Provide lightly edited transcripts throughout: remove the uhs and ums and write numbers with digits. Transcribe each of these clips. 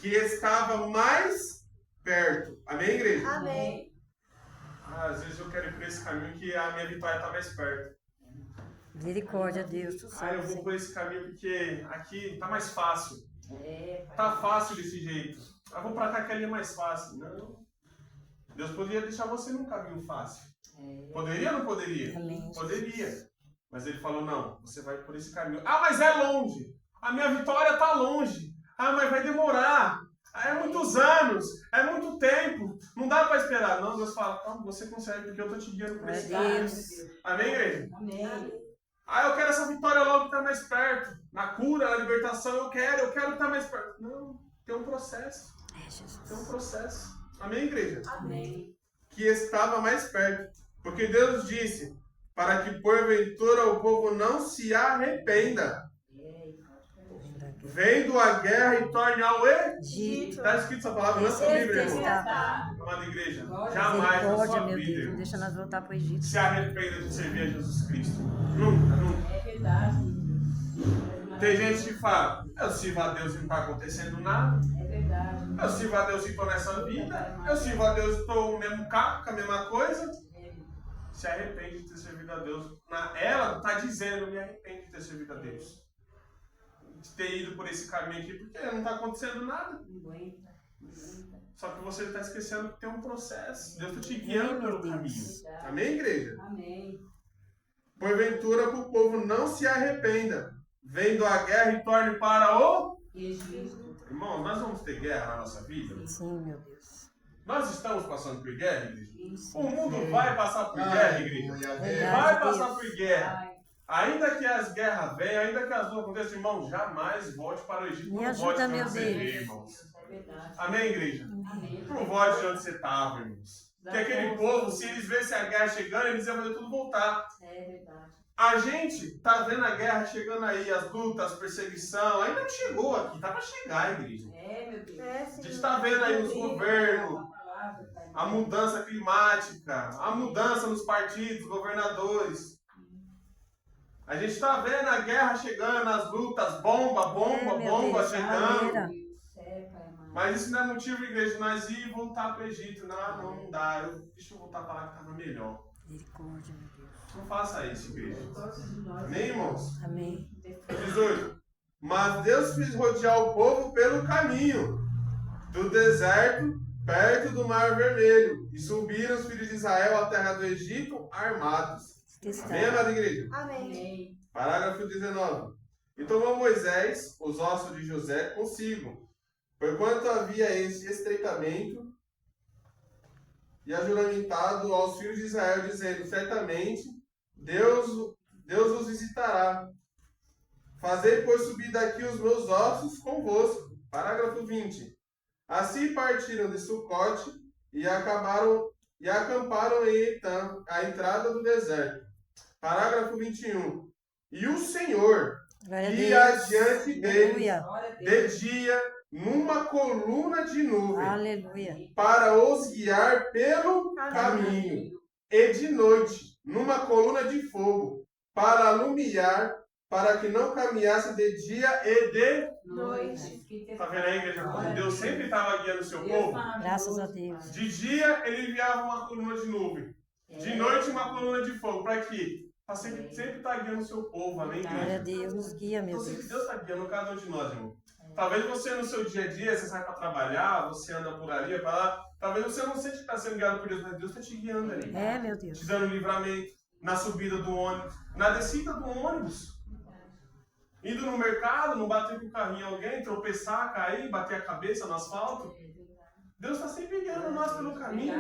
que estava mais perto. Amém, igreja? Amém. Às vezes eu quero ir por esse caminho que a minha vitória está mais perto. Misericórdia, Deus. Tu Eu sabes, vou hein? por esse caminho porque aqui tá mais fácil. Tá fácil desse jeito. Eu vou pra cá que ali é mais fácil. Não. Deus poderia deixar você num caminho fácil. Poderia ou não poderia? Amém. Poderia. Mas ele falou, não, você vai por esse caminho. Ah, mas é longe. A minha vitória tá longe. Ah, mas vai demorar. Ah, é muitos anos. É muito tempo. Não dá pra esperar. Não, Deus fala, calma, você consegue porque eu tô te guiando por esse caminho. Amém, igreja? Amém. Ah, eu quero essa vitória logo que está mais perto. Na cura, na libertação, eu quero estar mais perto. Não, tem um processo. Tem um processo. Amém, igreja? Amém. Que estava mais perto. Porque Deus disse, para que porventura o povo não se arrependa. Vendo a guerra e torne ao Egito. Está escrito essa palavra na sua Bíblia, irmão. Amada igreja, jamais na Misericórdia, sua meu vida, Deus. Não deixa nós voltar para o Egito. se arrependa de servir a Jesus Cristo. Nunca, nunca. É verdade. Tem gente que fala, eu sirvo a Deus e não está acontecendo nada. É verdade. Eu sirvo a Deus e estou nessa vida. Eu sirvo a Deus e estou no mesmo carro, com a mesma coisa. Se arrepende de ter servido a Deus. Ela está dizendo, me arrependo de ter servido a Deus. De ter ido por esse caminho aqui, porque não está acontecendo nada. Só que você está esquecendo que tem um processo. Deus está te guiando pelo caminho. Amém, igreja? Amém. Porventura, para o povo não se arrependa, vendo a guerra e torne para o Egito. Irmão, nós vamos ter guerra na nossa vida? Sim, meu Deus. Nós estamos passando por guerra, igreja? Isso. O mundo vai passar por guerra, igreja? Verdade, Vai Deus. passar por guerra. Ai, Ainda que as guerras venham, ainda que as lutas aconteçam, irmão, jamais volte para o Egito. Me Não ajuda, volte para meu onde você Deus. veio, irmãos. é verdade. Amém, igreja? Amém. Não volte de onde você estava, irmãos. Porque aquele povo, se eles vissem a guerra chegando, eles iam fazer tudo voltar. É verdade. A gente tá vendo a guerra chegando aí, as lutas, as perseguição, ainda não chegou aqui, tá para chegar, igreja. É, meu Deus. A gente está vendo aí os governos, a mudança climática, a mudança nos partidos, governadores. A gente está vendo a guerra chegando, as lutas, bomba meu Deus, chegando. aleluia. Mas isso não é motivo, igreja, de nós ir voltar para o Egito. Não dá. Deixa eu voltar para lá que estava melhor. Misericórdia, meu Deus. Não faça isso, igreja. Amém, irmãos? Amém. 18. Mas Deus fez rodear o povo pelo caminho do deserto, perto do Mar Vermelho. E subiram os filhos de Israel à terra do Egito armados. Amém, amada igreja? Amém. Parágrafo 19. E tomou Moisés os ossos de José consigo, porquanto havia esse estreitamento, e ajuramentado aos filhos de Israel, dizendo, certamente Deus os visitará. Fazei, pois, subir daqui os meus ossos convosco. Parágrafo 20. Assim partiram de Sucote e acamparam em Etã, a entrada do deserto. Parágrafo 21. E o Senhor Glória a ia Deus. adiante deles Aleluia. Glória a Deus. de dia numa coluna de nuvem, Aleluia. para os guiar pelo caminho, e de noite numa coluna de fogo, para alumiar, para que não caminhasse de dia e de... Noite. Tá vendo aí, igreja? Como Deus sempre estava guiando o seu povo. Graças a Deus. De dia ele enviava uma coluna de nuvem, de noite uma coluna de fogo. Para quê? Para sempre estar guiando o seu povo, amém, Glória a igreja? Deus. Nos guia, meu Então, sempre Deus. Deus está guiando cada um de nós, irmão. Talvez você no seu dia a dia, você sai para trabalhar, você anda por ali, para lá. Talvez você não sente que está sendo guiado por Deus, mas Deus está te guiando ali. É, meu Deus. Te dando livramento na subida do ônibus, na descida do ônibus. Indo no mercado, não bater com o carrinho em alguém, tropeçar, cair, bater a cabeça no asfalto. Deus está sempre guiando nós pelo caminho.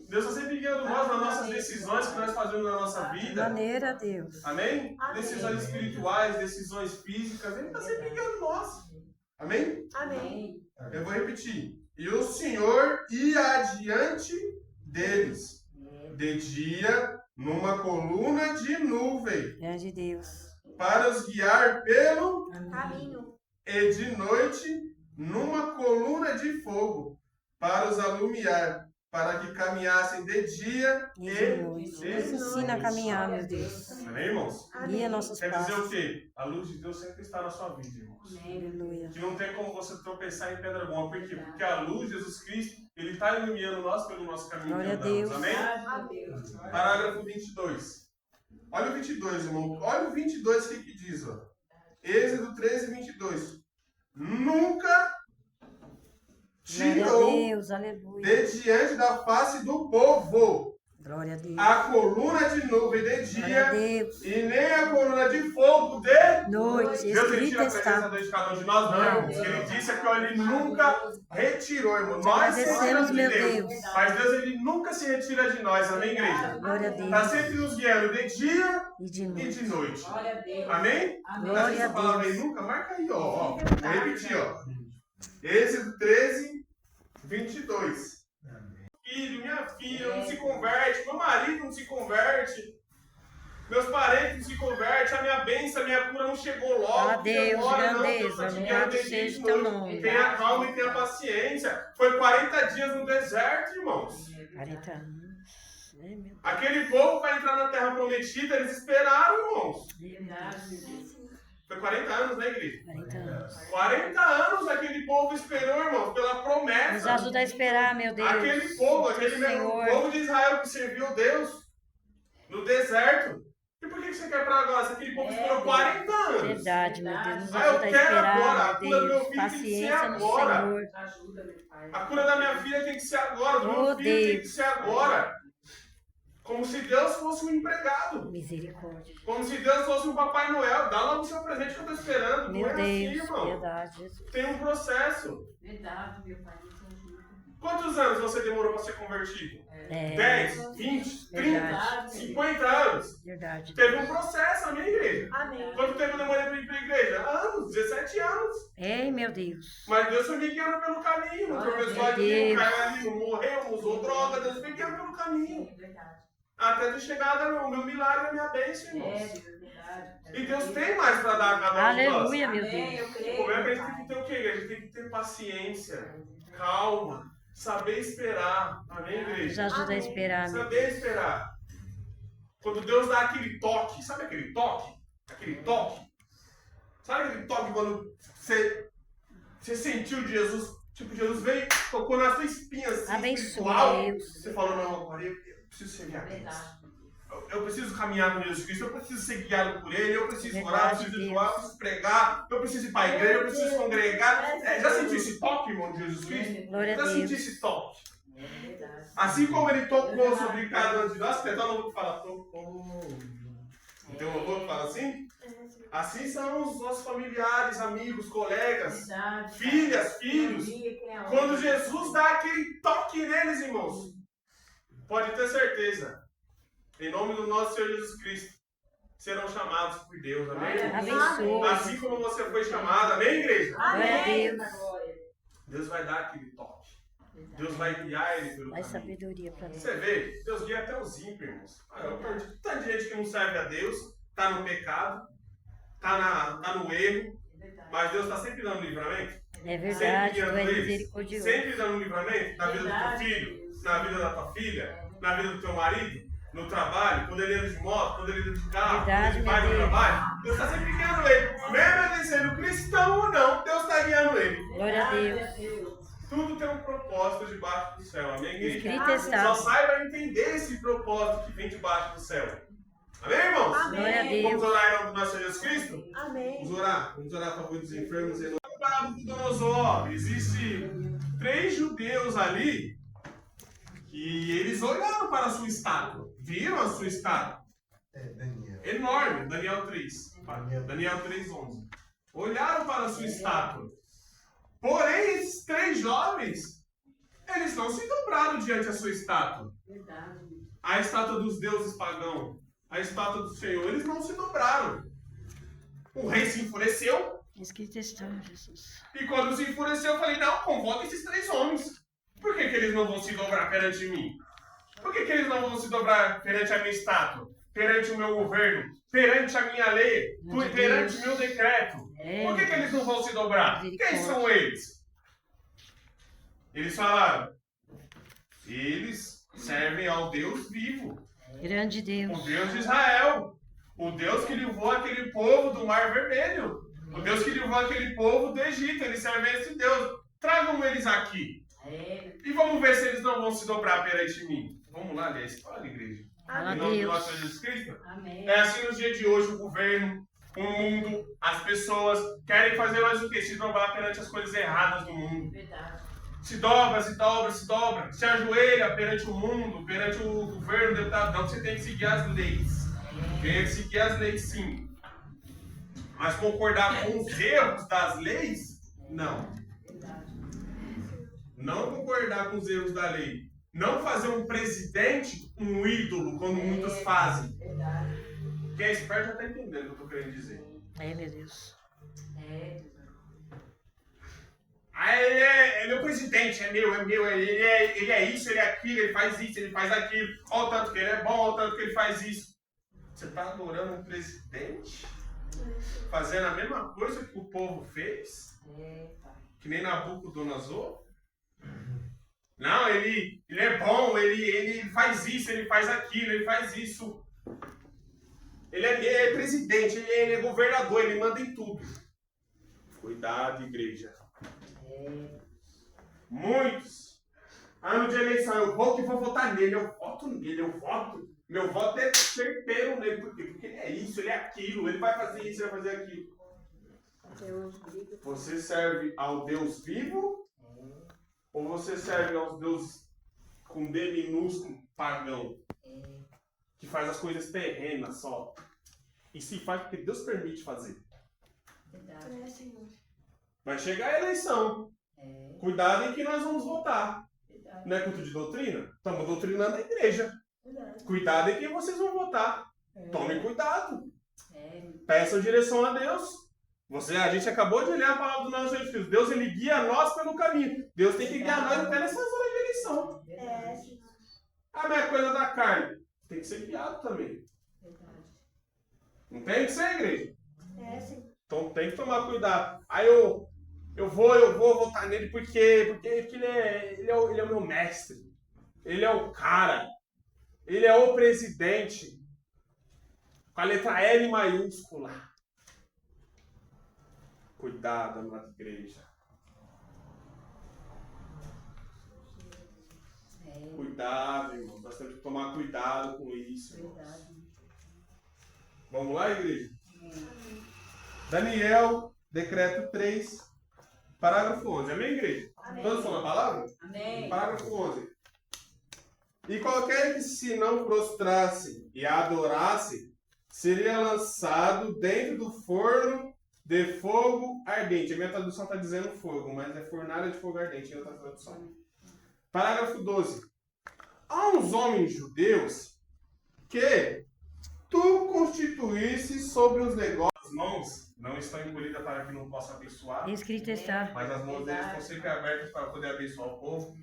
Deus está sempre guiando nós nas nossas decisões que nós fazemos na nossa vida. Maneira, Deus. Amém? Decisões espirituais, decisões físicas. Ele está sempre guiando nós. Amém? Amém. Eu vou repetir. E o Senhor ia adiante deles, de dia, numa coluna de nuvem, Grande Deus. para os guiar pelo Caminho. e de noite, numa coluna de fogo, para os alumiar, para que caminhassem de dia E e de noite. de Nos ensina a noite. caminhar, meu Deus. Amém, irmãos? Guia nossos Quer dizer o passos. quê? A luz de Deus sempre está na sua vida, irmãos. Aleluia. Que não tem como você tropeçar em pedra alguma. Por quê? Porque a luz, Jesus Cristo, ele está iluminando nós pelo nosso caminho Glória que a andamos. Deus. Amém? Amém. Parágrafo 22. Olha o 22, irmão. Olha o 22, o que diz, ó. Êxodo 13, 22. Nunca Glória a tirou Deus, aleluia. de diante da face do povo Glória a Deus. a coluna de nuvem de Glória a dia Deus. e nem a coluna de fogo de Noite, Deus. Ele escrito tira a presença está. de cada um de nós, não, irmãos. Ele disse que ó, ele nunca retirou, irmão. Nós Agradecemos, retiramos de meu Deus. Deus. Mas Deus, ele nunca se retira de nós, amém, igreja? Glória a Está Deus. sempre nos guiando de dia E de e noite. de noite. Glória a Deus. Amém? Glória Essa a palavra aí Deus. nunca, marca aí, ó. Vou repetir, ó. Êxodo 13, 22. Filho, minha filha não se converte, meu marido não se converte, meus parentes não se convertem, a minha bênção, a minha cura não chegou logo. Fala a Deus, demora, não, grandeza, Deus tá te louvado guiando de dia e seja de o teu noite. nome. Tenha calma e tenha paciência. Foi 40 dias no deserto, irmãos. 40 anos. Ai, meu Deus. Aquele povo vai entrar na terra prometida, eles esperaram, irmãos. Verdade. Foi 40 anos, né, igreja? 40 anos. 40 anos aquele povo esperou, irmãos, pela Nos promessa. ajuda a esperar, meu Deus. Aquele povo, aquele Senhor. povo de Israel que serviu Deus no deserto. E por que você quer para agora? Se aquele povo esperou 40 anos. Verdade, meu Deus. Nos Ah, eu ajuda a quero agora. esperar, A cura do meu meu Deus. filho tem que ser Paciência no agora. Senhor. Ajuda, meu Pai. A cura da minha filha tem que ser agora. Do meu Oh, filho tem que Deus. ser agora. Como se Deus fosse um empregado. Misericórdia. Como se Deus fosse um Papai Noel. Dá logo o seu presente que eu estou esperando. Meu Não é assim, Deus, irmão. verdade, Jesus. Tem um processo. Verdade, meu Pai. Deus ajuda. Quantos anos você demorou para ser convertido? É, 10, 20, 30, Verdade. 50 anos? verdade. Teve um processo na minha igreja. Amém. Quanto tempo eu demorei para ir para a igreja? Anos, 17 anos. Ei, meu Deus. Mas Deus foi me guiando pelo caminho. Não tropeçou ali, Deus. não caiu ali, não morreu, não usou droga. Deus foi me guiando pelo caminho. É verdade. Até ter chegado o meu milagre, a minha bênção, É, irmãos. Deus, é verdade. E Deus tem mais para dar a cada um de nós. Aleluia, meu Amém, eu Deus. O creio. problema é que a meu gente tem que Pai. ter o quê? A gente tem que ter paciência, calma, saber esperar. Amém, Nos igreja? ajuda a Amém. esperar, meu Saber esperar. Quando Deus dá aquele toque, sabe aquele toque? Aquele toque? Sabe aquele toque quando você sentiu de Jesus? Tipo, Jesus veio, tocou na sua espinha assim, espiritual. Abençoa, Deus. Você falou, não, agora eu preciso servir a Deus. Verdade. Eu preciso caminhar com Jesus Cristo, eu preciso ser guiado por Ele, eu preciso orar, eu Verdade, preciso Deus. jejuar, eu preciso pregar, eu preciso ir para a igreja, eu preciso congregar. Já sentiu esse toque, irmão, de Jesus Cristo? Glória a Já sentiu Deus. esse toque? É verdade. Assim como Ele tocou sobre cada um de nós, tem até um louvor que fala, tocou. Não tem um louvor que fala assim? Assim são os nossos familiares, amigos, colegas, Verdade. filhas, filhos. Quando Jesus dá aquele toque neles, irmãos, pode ter certeza, em nome do nosso Senhor Jesus Cristo, serão chamados por Deus, amém? Abençoa. Assim como você foi chamado, amém, igreja? Glória a Amém. Deus. Glória. Deus vai dar aquele toque. Deus vai guiar ele pelo Dá caminho. sabedoria para nós. Você vê, Deus guia até os ímpios, irmãos. Tanta gente que não serve a Deus, está no pecado, está no erro, mas Deus está sempre dando livramento. É verdade, Sempre tu é guiando eles. misericordioso. Sempre dando livramento na vida do teu filho, na vida da tua filha, na vida do teu marido, no trabalho, quando ele anda de moto, quando ele anda de carro, Verdade, quando ele vai meu no Deus. trabalho. Deus está sempre guiando ele. Mesmo ele sendo cristão ou não, Deus está guiando ele. Glória a Deus. Tudo tem um propósito debaixo do céu, amém, igreja? Escrito Só está. saiba entender esse propósito que vem debaixo do céu. Amém, irmãos? Glória a Vamos Deus. orar em nome do nosso Senhor Jesus Cristo? Amém. Vamos orar a favor dos enfermos. Em nome do Nabucodonosor. Existem 3 judeus ali que eles olharam para a sua estátua, viram a sua estátua. Daniel. Enorme, Daniel 3. Daniel 3:11. Olharam para a sua estátua. Porém, esses 3 jovens, eles não se dobraram diante da sua estátua. Verdade. A estátua dos deuses pagãos, a estátua do Senhor, eles não se dobraram. O rei se enfureceu, Escrito está, Jesus. e quando se enfureceu, eu falei, não, convoca esses 3 homens. Por que eles não vão se dobrar perante mim? Por que eles não vão se dobrar perante a minha estátua, perante o meu governo, perante a minha lei, Meu perante o Deus. meu decreto? É, Por que eles não vão se dobrar? Quem Misericórdia. são eles? Eles falaram, eles servem ao Deus vivo, grande o Deus. Deus de Israel, o Deus que livrou aquele povo do Mar Vermelho. O Deus que livrou aquele povo do Egito, ele serve a esse Deus. Tragam eles aqui. E vamos ver se eles não vão se dobrar perante mim. Vamos lá ler a história, igreja. Fala Em nome de Deus. nosso Jesus Cristo. Amém. É assim nos dias de hoje, o governo, o mundo, as pessoas querem fazer mais o quê? Se dobrar perante as coisas erradas do mundo. Verdade. Se dobra, se dobra, se dobra. Se ajoelha perante o mundo, perante o governo, o deputado. Não, você tem que seguir as leis. Tem que seguir as leis, sim. Mas concordar com os erros das leis? Não. Verdade. Não concordar com os erros da lei. Não fazer um presidente um ídolo, como muitos fazem. Verdade. Quem é esperto já está entendendo o que eu estou querendo dizer. É, meu Deus. Ah, ele é o presidente, é meu, ele é isso, ele é aquilo, ele faz isso, ele faz aquilo. Olha o tanto que ele é bom, olha o tanto que ele faz isso. Você está adorando um presidente? Fazendo a mesma coisa que o povo fez? Que nem Nabucodonosor? Não, ele é bom, ele faz isso, ele faz aquilo, ele faz isso. Ele é presidente, ele é governador, ele manda em tudo. Cuidado, igreja. Muitos. Ano de eleição, eu vou votar nele, eu voto nele, Meu voto é certeiro nele. Por quê? Porque ele é isso, ele é aquilo, ele vai fazer isso, ele vai fazer aquilo. Você serve ao Deus vivo? Ou você serve aos deuses com D minúsculo, pagão? Que faz as coisas terrenas só. E se faz porque Deus permite fazer. Vai chegar a eleição. Cuidado em que nós vamos votar. Não é culto de doutrina? Estamos doutrinando a igreja. Cuidado em quem vocês vão votar. Tome cuidado. Peçam direção a Deus. A gente acabou de ler a palavra do nosso Jesus Cristo. Deus, ele guia nós pelo caminho. Deus tem que guiar nós até nessas horas de eleição. Ah, mas é coisa da carne. Tem que ser guiado também. Não tem que ser, igreja? Então tem que tomar cuidado. Aí eu vou votar nele porque ele é o meu mestre. Ele é o cara. Ele é o presidente. Com a letra L maiúscula. Cuidado, amada igreja. Cuidado, irmão. Nós temos que tomar cuidado com isso. Irmãos. Vamos lá, igreja? Daniel, decreto 3, parágrafo 11. Amém, igreja? Amém. Todos falam a palavra? Amém. Parágrafo 11. E qualquer que se não prostrasse e adorasse, seria lançado dentro do forno de fogo ardente. A minha tradução está dizendo fogo, mas é fornalha de fogo ardente em outra tradução. Parágrafo 12. Há uns homens judeus que tu constituísse sobre os negócios. As mãos não estão encolhidas para que não possa abençoar, Escrito está. mas as mãos deles estão sempre abertas para poder abençoar o povo.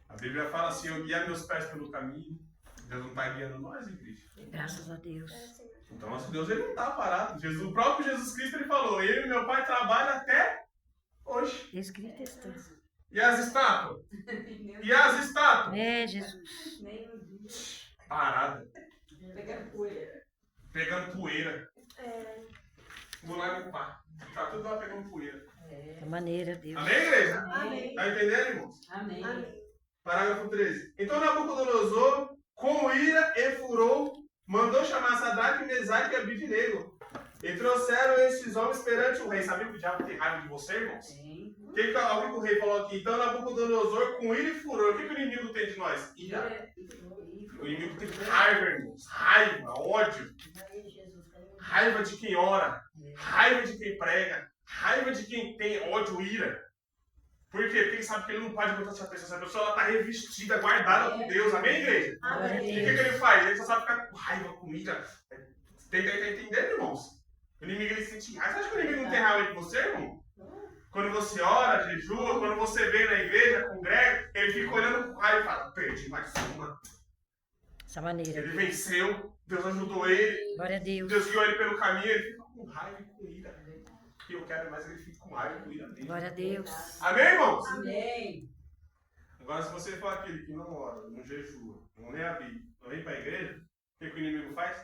A Bíblia fala assim, eu guiar meus pés pelo caminho. Deus não está guiando nós, igreja. Graças a Deus. Então, nosso Deus, ele não está parado. O próprio Jesus Cristo, ele falou, eu e meu pai trabalham até hoje. Escrito está. E as estátuas? E as estátuas? É, Jesus. Parada. Pegando poeira. Pegando poeira. Vou lá limpar. Tá tudo lá pegando poeira. Da maneira, Deus. Amém, igreja? Amém. Tá entendendo, irmãos? Amém. Parágrafo 13. Então Nabucodonosor, com ira e furor, mandou chamar Sadraque, Mesaque e Abidnego. E trouxeram estes homens perante o rei. Sabia que o diabo tem raiva de você, irmãos? Sim. O que o rei falou aqui? Então Nabucodonosor, com ira e furor. O que o inimigo tem de nós? Ira. O inimigo tem raiva, irmãos. Raiva, ódio. Raiva de quem ora. Raiva de quem prega. Raiva de quem tem ódio, ira. Por quê? Porque ele sabe que ele não pode botar essa pessoa. Essa pessoa está revestida, guardada por Deus. Amém, igreja? Amém. E o que ele faz? Ele só sabe ficar com raiva, com ira. Tá entendendo, irmãos? O inimigo, ele sente raiva. Você acha que o inimigo não tem raiva de você, irmão? Quando você ora, jejua, quando você vem na igreja, congrega, ele fica olhando com raiva e fala, perdi mais uma. Dessa maneira. Ele venceu, Deus ajudou ele, Glória a Deus. Deus guiou ele pelo caminho, ele fica com raiva e com ira. E eu quero mais que ele fique com raiva e com ira dele. Glória a Deus. Amém, irmãos? Amém. Agora, se você for aquele que não ora, não jejua, não lê a Bíblia, não vem para a igreja, o que o inimigo faz?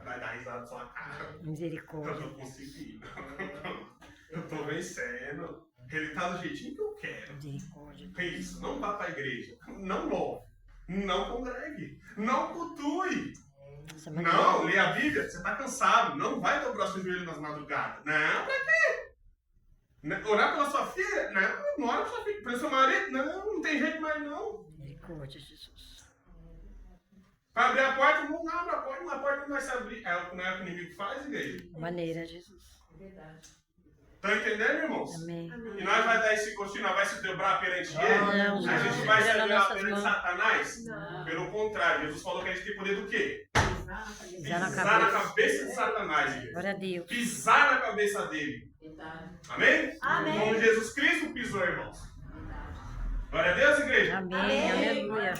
Vai dar risada na sua cara. Eu Misericórdia. tô conseguindo. Eu tô vencendo. Ele tá do jeitinho que eu quero. Misericórdia. É isso. Não vá pra igreja. Não louve. Não congregue. Não cultue. Essa maneira. Não, lê a Bíblia. Você tá cansado. Não vai dobrar seu joelho nas madrugadas. Não, pra quê? Orar pela sua filha? Não ora pela sua filha. Pelo seu marido? Não tem jeito mais não. Misericórdia, Jesus. Pra abrir a porta, não abre a porta não vai se abrir. Não é o que o inimigo faz, igreja? Maneira, Jesus. Verdade. Estão entendendo, irmãos? Amém. E nós vai dar esse gostinho, nós vai se dobrar perante ele? Não, A gente não. vai se Segura dobrar nossas perante mãos. Satanás? Não. Pelo contrário, Jesus falou que a gente tem poder do quê? Pisar na Pisar na cabeça. cabeça de Satanás, igreja. Glória a Deus. Pisar na cabeça dele. Verdade. Amém? Amém. Como Jesus Cristo pisou, irmãos. Glória a Deus, igreja. Amém. Aleluia.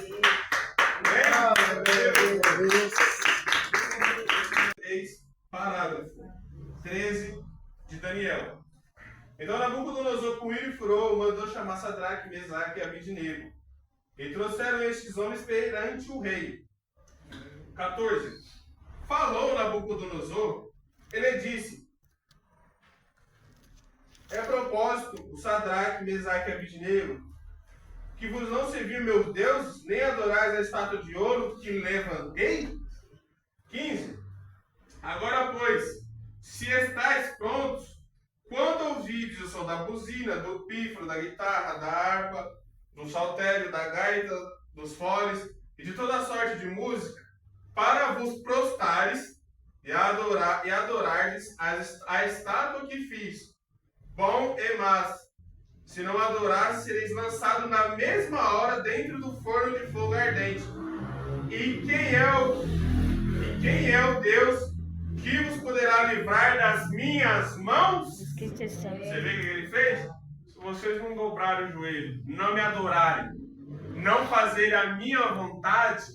Parágrafo 13 de Daniel. Então Nabucodonosor, com ira e furor, mandou chamar Sadraque, Mesaque e Abidnego. E trouxeram estes homens perante o rei. 14. Falou Nabucodonosor, ele disse: é propósito, o Sadraque, Mesaque e Abidnego, que vos não serviu meus deuses, nem adorais a estátua de ouro que levantei? 15. Agora, pois, se estáis prontos, quando ouvides o som da buzina, do pífaro, da guitarra, da harpa, do saltério, da gaita, dos foles e de toda sorte de música, para vos prostares e adorardes a estátua que fiz, bom e mas, se não adorares, sereis lançados na mesma hora dentro do forno de fogo ardente. E quem é o Deus que vos poderá livrar das minhas mãos? Cristo é santo. Você vê o que ele fez? Se vocês não dobrarem o joelho, não me adorarem, não fazerem a minha vontade,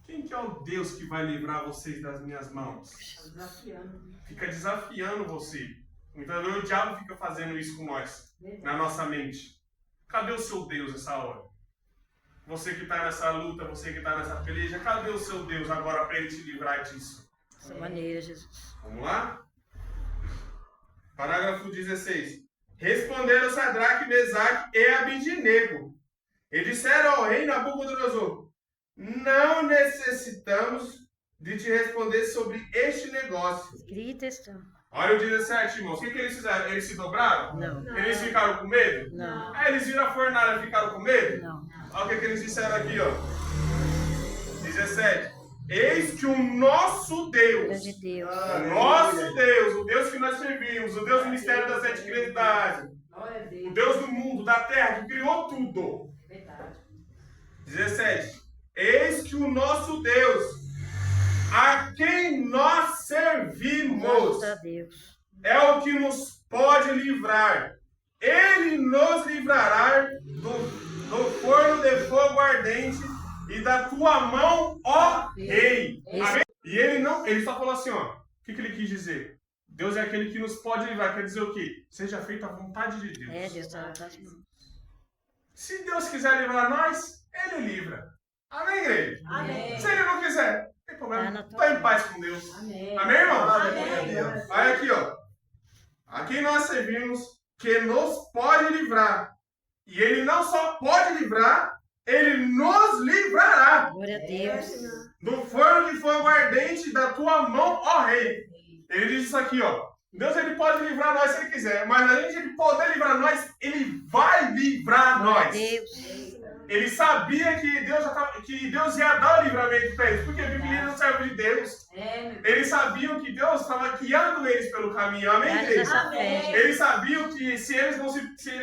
quem que é o Deus que vai livrar vocês das minhas mãos? Desafiando. Fica desafiando você. Então o diabo fica fazendo isso com nós, na nossa mente. Cadê o seu Deus nessa hora? Você que está nessa luta, você que está nessa peleja, cadê o seu Deus agora para ele te livrar disso? Dessa maneira, Jesus. Vamos lá? Parágrafo 16. Responderam Sadraque, Mesaque e Abidnego. E disseram ao rei Nabucodonosor: não necessitamos de te responder sobre este negócio. Escrito está. Olha o 17, irmãos. O que eles fizeram? Eles se dobraram? Não. Eles ficaram com medo? Não. Eles viram a fornalha e ficaram com medo? Não. Olha o que eles disseram aqui, ó. 17. Eis que o nosso Deus, Glória de Deus. o nosso Deus, o Deus que nós servimos, o Deus do mistério das sete credibilidades, Glória a o Deus. Deus do mundo, da terra, que criou tudo. Verdade. 17. Eis que o nosso Deus, a quem nós servimos, Graças a Deus. é o que nos pode livrar. Ele nos livrará do forno de fogo ardente e da tua mão, ó rei. Amém? E ele só falou assim, ó. O que ele quis dizer? Deus é aquele que nos pode livrar. Quer dizer o quê? Seja feita a vontade de Deus. É, Deus está nas mãos. Se Deus quiser livrar nós, ele livra. Amém, igreja? Amém. Se ele não quiser, não tem Tá problema. na tua Está em mão. paz com Deus. Amém. Amém, irmão? Amém. Olha aqui, ó. A quem nós servimos, que nos pode livrar. E ele não só pode livrar, ele nos livrará Glória a Deus. do forno de fogo ardente da tua mão, ó rei. Ele diz isso aqui, ó. Deus ele pode livrar nós se ele quiser, mas além de ele poder livrar nós, ele vai livrar Glória a nós. Deus. Ele sabia que Deus ia dar o livramento para eles, porque a Bíblia não serve de Deus. Eles sabiam que Deus estava guiando eles pelo caminho. Amém, Graças igreja? a fé. Eles sabiam que se eles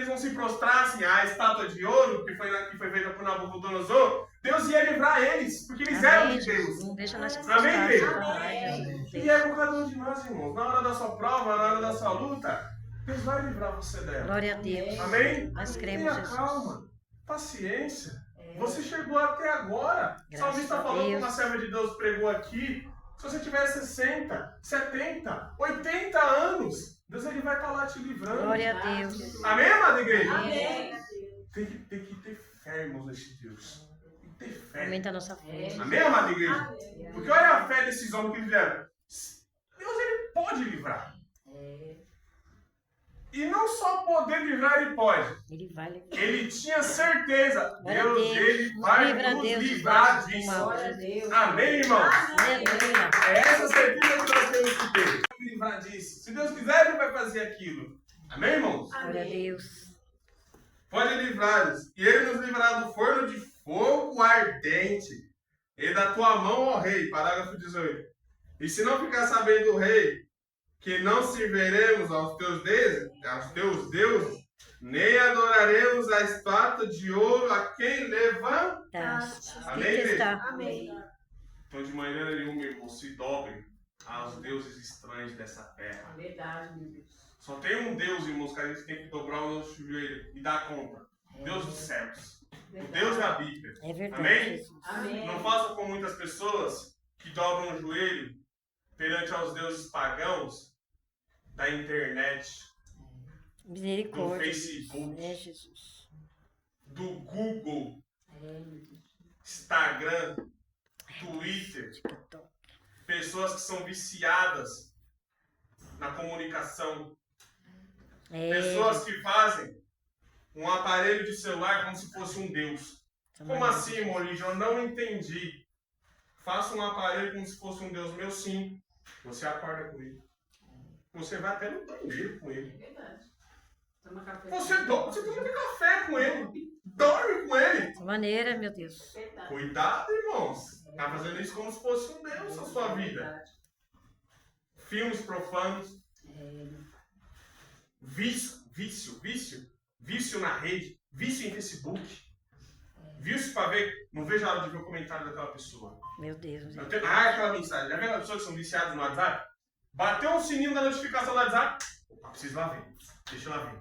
não se prostrassem à estátua de ouro que foi feita por Nabucodonosor, Deus ia livrar eles, porque eles eram Amém, de Jesus. Deus. Não deixa nós Amém, igreja? frustrados. E é com cada um de nós, irmãos. Na hora da sua prova, na hora da sua luta, Deus vai livrar você dela. Glória a Deus. Amém? Nós cremos, Tenha Jesus. calma, paciência. Você chegou até agora. O Graças salmista a falou que Deus. uma serva de Deus pregou aqui. Se você tiver 60, 70, 80 anos, Deus ele vai estar lá te livrando. Glória a Deus. Amém, amada igreja? Amém. Tem que ter fé, irmãos, nesse Deus. ter fé. Aumenta a nossa fé. Amém, amada igreja? Amém. Porque olha a fé desses homens que eles fizeram. Deus, ele pode livrar. E não só poder livrar, ele pode. Ele vai levar. Ele tinha certeza. Glória a Deus, Deus. ele Nos vai livra, nos Deus, dos livrar nossos disso. mal. Glória a Deus. Amém, irmãos? Aleluia. É essa certeza que nós temos que ter. Me livrar disso. Se Deus quiser, ele vai fazer aquilo. Amém, irmãos? Glória a Deus. Pode livrar-nos, e ele nos livrará do forno de fogo ardente, e da tua mão, ó rei. Parágrafo 18. E se não ficar sabendo o rei, que não serviremos aos teus deuses, nem adoraremos a estátua de ouro a quem levanta. Tá. Amém, Tem que igreja? estar. Amém. Então, de maneira nenhuma, irmão, se dobre aos deuses estranhos dessa terra. Verdade, meu Deus. Só tem um Deus, irmãos, que a gente tem que dobrar o nosso joelho e dar conta. Deus dos céus. O Deus da Bíblia. É verdade. Amém? Jesus. Amém. Não faça como muitas pessoas que dobram o joelho perante aos deuses pagãos da internet, do Misericórdia. Facebook, É, Jesus. do Google, Instagram, Twitter. TikTok. Pessoas que são viciadas na comunicação. É. Pessoas que fazem um aparelho de celular como se fosse um Deus. Como assim, Maurício? Eu não entendi. Faça um aparelho como se fosse um Deus meu, sim. Você acorda com ele. Você vai até no banheiro com ele. Verdade. Toma café. Você toma café com ele. Dorme com ele. Dessa maneira, meu Deus. Verdade. Cuidado, irmãos. Tá fazendo isso como se fosse um Deus na sua vida. Verdade. Filmes profanos. Vício na rede. Vício em Facebook. Vício pra ver. Não vejo a hora de ver o comentário daquela pessoa. Meu Deus. Aquela mensagem. Já viu aquelas pessoas que são viciadas no WhatsApp? Bateu um sininho da notificação do WhatsApp. Opa, preciso lá ver. Deixa eu lá ver.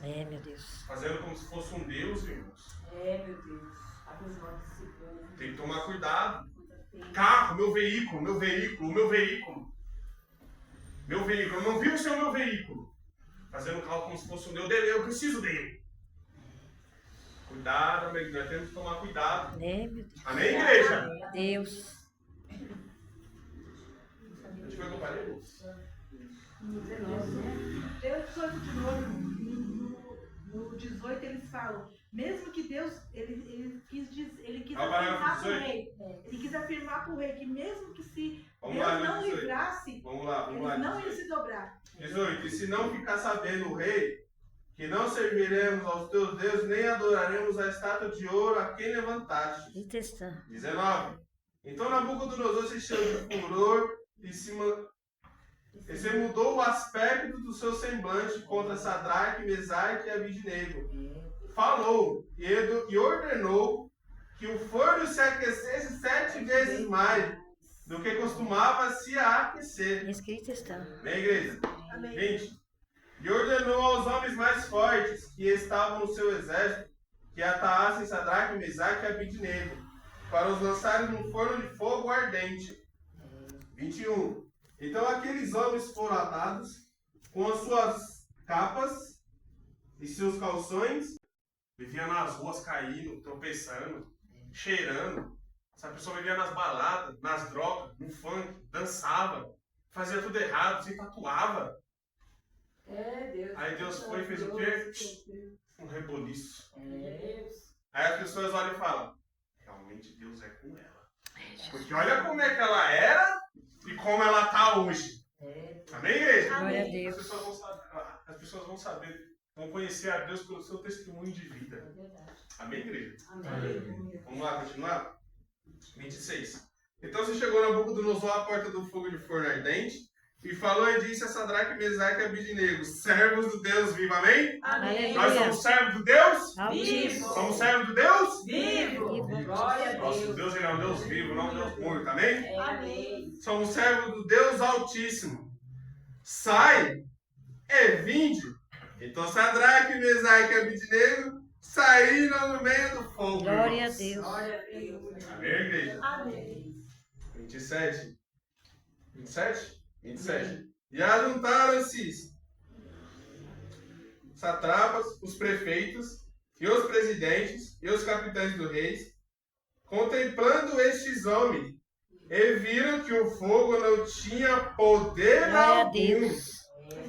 É, meu Deus. Fazendo como se fosse um Deus, irmãos. É, meu Deus. Abre os olhos desse povo. Tem que tomar cuidado. Coisa feia. Carro, meu veículo. Eu não vi o seu meu veículo. Fazendo carro como se fosse um Deus dele. Eu preciso dele. Cuidado, amigo. Nós temos que tomar cuidado. É, meu Deus. Amém, igreja? Deus. A gente foi com parede? Deus 18 de novo, no 18 eles falam, mesmo que Deus, ele quis Ah, o parágrafo afirmar para o 18. rei, ele quis afirmar para o rei que mesmo que se Vamos Deus lá, não 18. livrasse, Vamos lá. eles não iam se dobrar. 18. E se não ficar sabendo o rei, que não serviremos aos teus deuses, nem adoraremos a estátua de ouro a quem levantaste. E testar. 19. Então Nabucodonosor se encheu de furor e se mudou o aspecto do seu semblante contra Sadraque, Mesaque e Abidnego. Falou e ordenou que o forno se aquecesse 7 vezes mais do que costumava se aquecer. Escrito testar. Amém, igreja? Amém. 20. E ordenou aos homens mais fortes que estavam no seu exército que ataassem Sadraque, Mesaque e Abidnego para os lançarem num forno de fogo ardente. 21. Então aqueles homens foram atados com as suas capas e seus calções, viviam nas ruas caindo, tropeçando, cheirando. Essa pessoa vivia nas baladas, nas drogas, no funk, dançava, fazia tudo errado, se tatuava. É, Deus. Aí Deus foi e fez o quê? Um reboliço. Deus. Aí as pessoas olham e falam, realmente Deus é com ela. Porque olha como é que ela era e como ela está hoje. Amém, igreja? Glória a As Deus. pessoas vão saber, vão conhecer a Deus pelo seu testemunho de vida. É verdade. Amém, igreja? Amém. Vamos lá, continuar? 26. Então se chegou Nabucodonosor à porta do fogo de forno ardente, e falou e disse a Sadraque, Mesaque e Abidnego, servos do Deus vivo, amém? Amém. Nós somos servos do Deus? Altíssimo. Somos servos do Deus? Vivo. Glória a Nosso Deus. Deus ele é um Deus vivo, não um Deus morto, amém? Amém. Somos servos do Deus Altíssimo. Sai e vinde. Então Sadraque, Mesaque e Abidnego saíram no meio do fogo. Glória a irmãos. Deus. Glória a Deus. Amém, igreja? Amém. 27. 27? 27. E ajuntaram-se satrapas, os prefeitos, e os presidentes, e os capitães dos reis, contemplando estes homens, e viram que o fogo não tinha poder Glória a algum Deus.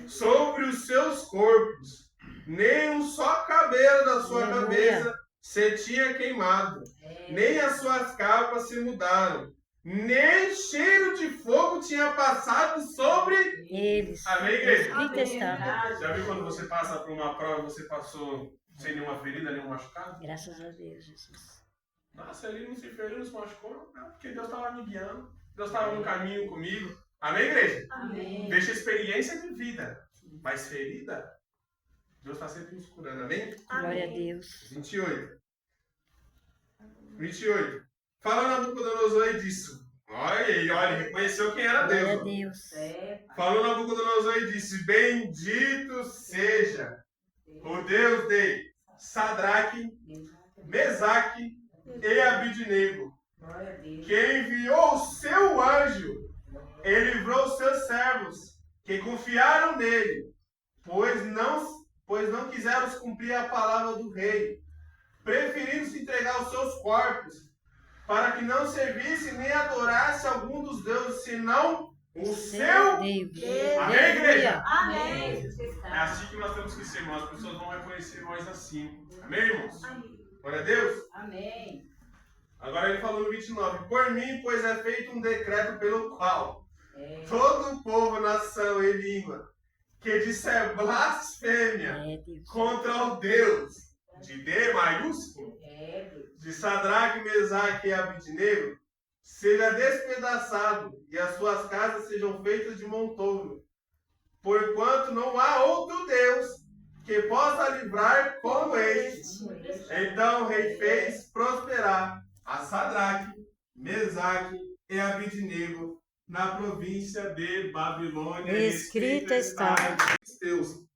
sobre os seus corpos, nem um só cabelo da sua Aleluia. cabeça se tinha queimado, nem as suas capas se mudaram, nem cheiro de fogo tinha passado sobre... Eles. Amém, igreja? Escrito está. Já viu quando você passa por uma prova e você passou sem nenhuma ferida, nenhum machucado? Graças a Deus, Jesus. Nossa, ele não se feriu, não se machucou, não, porque Deus estava me guiando, Deus estava no caminho comigo. Amém, igreja? Amém. Deixa experiência de vida, mas ferida, Deus está sempre nos curando, amém? Glória a Deus. 28. Fala Nabucodonosor e disse, olha, reconheceu quem era Glória a Deus. Deus. Falou Nabucodonosor e disse, bendito seja o Deus de Sadraque, Mesaque e Abidnego, Glória a Deus. que enviou o seu anjo e livrou os seus servos, que confiaram nele, pois não quiseram cumprir a palavra do rei, preferindo se entregar os seus corpos, para que não servisse nem adorasse algum dos deuses, senão o seu... Deus. Amém, igreja? Amém. É assim que nós temos que ser, irmãos. As pessoas vão reconhecer nós assim. Amém, irmãos? Glória a Deus. Amém. Agora ele falou no 29. Por mim, pois é feito um decreto pelo qual todo povo, nação e língua que disser blasfêmia É, Deus. contra o Deus de D maiúsculo, de Sadraque, Mesaque e Abidnego, seja despedaçado e as suas casas sejam feitas de montouro, porquanto não há outro Deus que possa livrar como este. Então o rei fez prosperar a Sadraque, Mesaque e Abidnego na província de Babilônia. Escrito está. Deus.